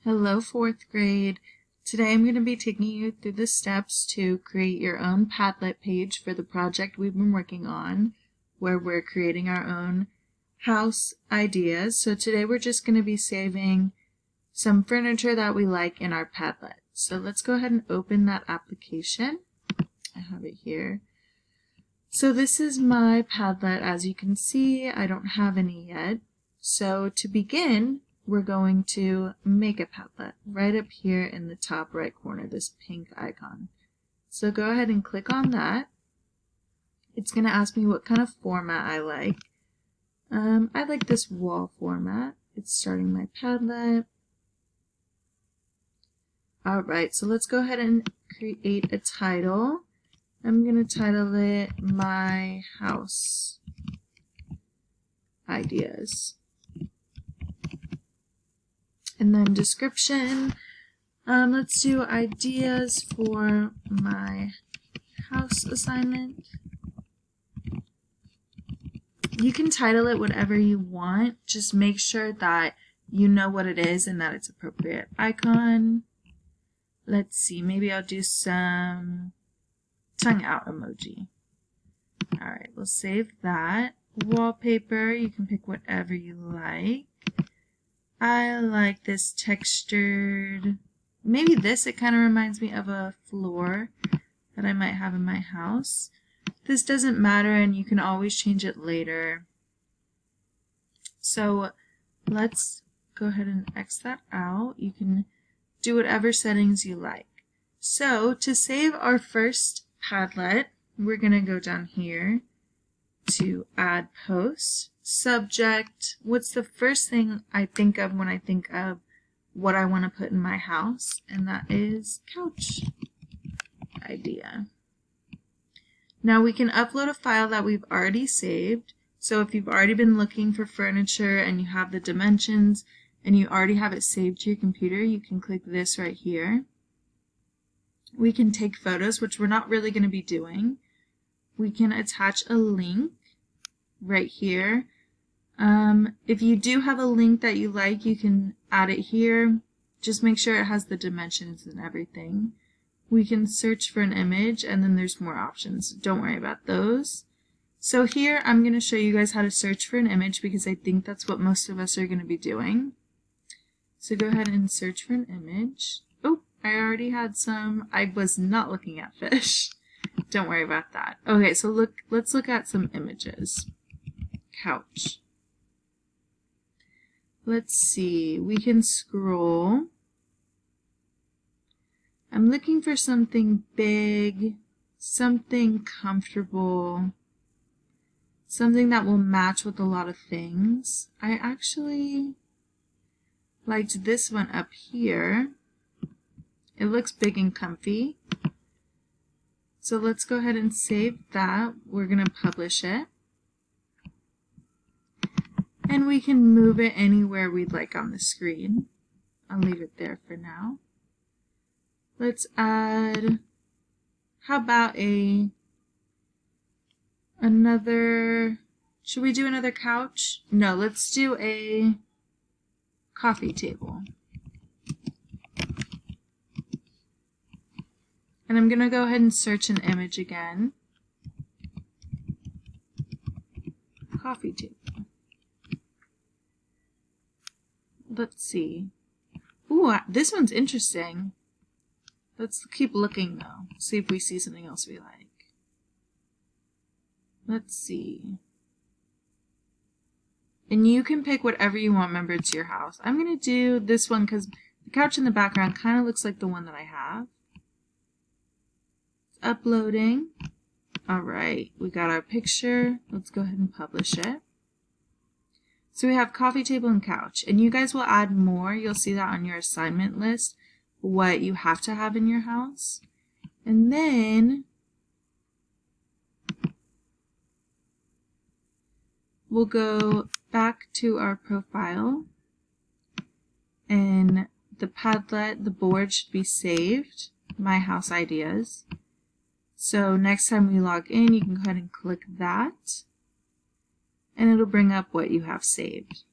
Hello, fourth grade. Today I'm going to be taking you through the steps to create your own Padlet page for the project we've been working on, where we're creating our own house ideas. So today we're just going to be saving some furniture that we like in our Padlet. So let's go ahead and open that application. I have it here. So this is my Padlet. As you can see, I don't have any yet. So to begin, we're going to make a Padlet right up here in the top right corner, this pink icon. So go ahead and click on that. It's going to ask me what kind of format I like. I like this wall format. It's starting my Padlet. Alright, so let's go ahead and create a title. I'm going to title it My House Ideas. And then description, let's do ideas for my house assignment. You can title it whatever you want, just make sure that you know what it is and that it's appropriate. Icon, let's see, maybe I'll do some tongue out emoji. Alright, we'll save that. Wallpaper, you can pick whatever you like. I like this textured, maybe this, it kind of reminds me of a floor that I might have in my house. This doesn't matter and you can always change it later. So let's go ahead and X that out. You can do whatever settings you like. So to save our first Padlet, we're going to go down here to add post. Subject, what's the first thing I think of when I think of what I want to put in my house? And that is couch idea. Now we can upload a file that we've already saved. So if you've already been looking for furniture and you have the dimensions and you already have it saved to your computer, you can click this right here. We can take photos, which we're not really going to be doing. We can attach a link right here. If you do have a link that you like, you can add it here. Just make sure it has the dimensions and everything. We can search for an image and then there's more options. Don't worry about those. So here I'm going to show you guys how to search for an image because I think that's what most of us are going to be doing. So go ahead and search for an image. Oh, I already had some. I was not looking at fish. Don't worry about that. Okay, so let's look at some images. Couch. Let's see, we can scroll. I'm looking for something big, something comfortable, something that will match with a lot of things. I actually liked this one up here. It looks big and comfy. So let's go ahead and save that. We're going to publish it. And we can move it anywhere we'd like on the screen. I'll leave it there for now. Let's add, how about another, should we do another couch? No, let's do a coffee table. And I'm going to go ahead and search an image again. Coffee table. Let's see. Ooh, this one's interesting. Let's keep looking though. See if we see something else we like. Let's see. And you can pick whatever you want, remember it's your house. I'm going to do this one because the couch in the background kind of looks like the one that I have. It's uploading. Alright, we got our picture. Let's go ahead and publish it. So we have coffee table and couch, and you guys will add more. You'll see that on your assignment list, what you have to have in your house. And then we'll go back to our profile, and the Padlet, the board should be saved, My House Ideas. So next time we log in, you can go ahead and click that. And it'll bring up what you have saved.